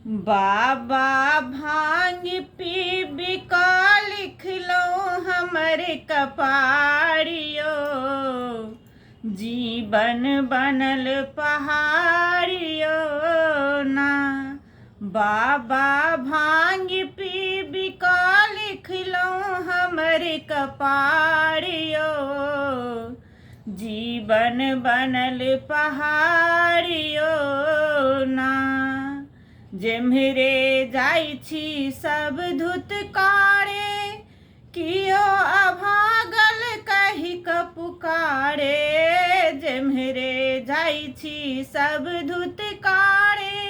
बाबा भांग P बिका लिख लो हमर कपाड़ियो। जीवन बनल पहाड़ियो ना। बाबा भांग पी बिका लिख लो हमर कपाड़ियो। जीवन बनल पहाड़ियो ना। जेम्हरे जाइ छी सब धुतकारे, कियो अभागल कहि क पुकारे। जेम्हरे जाइ छी सब धुतकारे,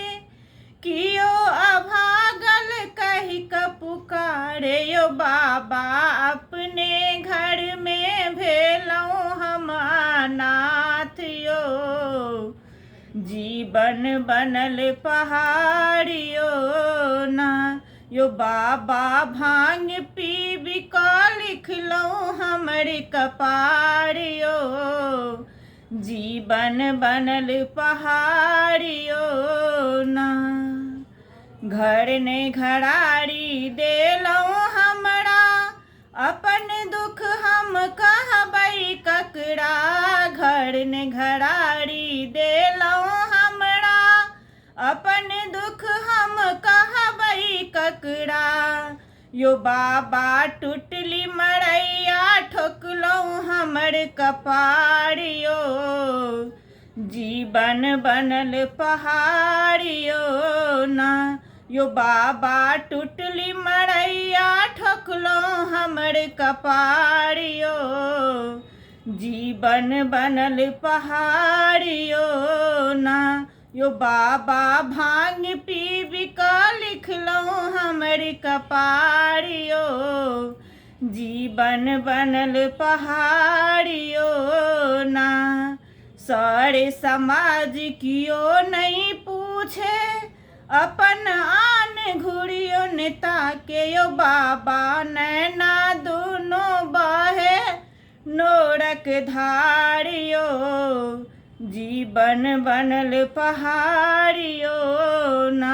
कियो अभागल कहि क पुकारे। यो बाबा अपने घर में भेलौं हम अनाथ यो। जीवन बनल पहाड़ियो ना। यो बाबा भांग पी बिका लिख लो हमर कपाड़ियो। जीवन बनल पहाड़ियो ना। घर ने घराड़ी देलौं हमरा, अपन दुख हम कहबै ककरा। घर ने घराड़ी देलौं हमरा, अपन दुख हम कहबै ककरा। यो बाबा टुटली मड़ैया ठोकलौं हमर कपाड़ियो। जीवन बनल पहाड़ियो ना। यो बाबा टुटली मड़ैया ठोकलौं हमर कपाड़ियो। जीवन बनल पहाड़ियो ना। यो बाबा भांग पी बिका लिख लो हमर कपाड़ियो। जीवन बनल पहाड़ियो ना। सारे समाज कियो नहीं पूछे, अपन आन घुरियो नेता के। यो बाबा नैना दोनों बहे नोरक धारियो। जीवन बनल पहाड़ियो ना।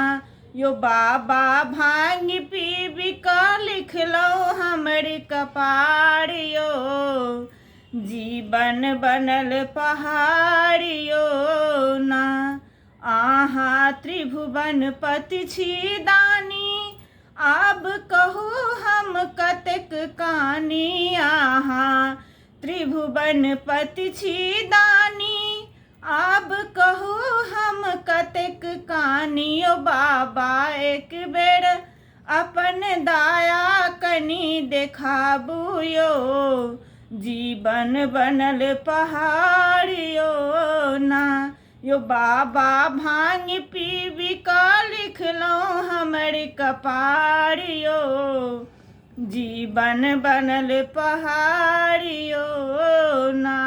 यो बाबा भांग पी बिका लिख लो हमर कपाड़ियो। जीवन बनल पहाड़ियो ना। आहाँ त्रिभुवन पति छी दानी, आब कहू हम कतेक कानी। आहाँ त्रिभुवन पति छी दानी, आब कहू हम कतेक कानी। यो बाबा एक बेर अपन दाया कनी देखाबू यो। जीवन बनल पहाड़ियो ना। यो बाबा भांग पी बिका लिख लो हमर कपाड़ियो। जीवन बनल पहाड़ियो ना।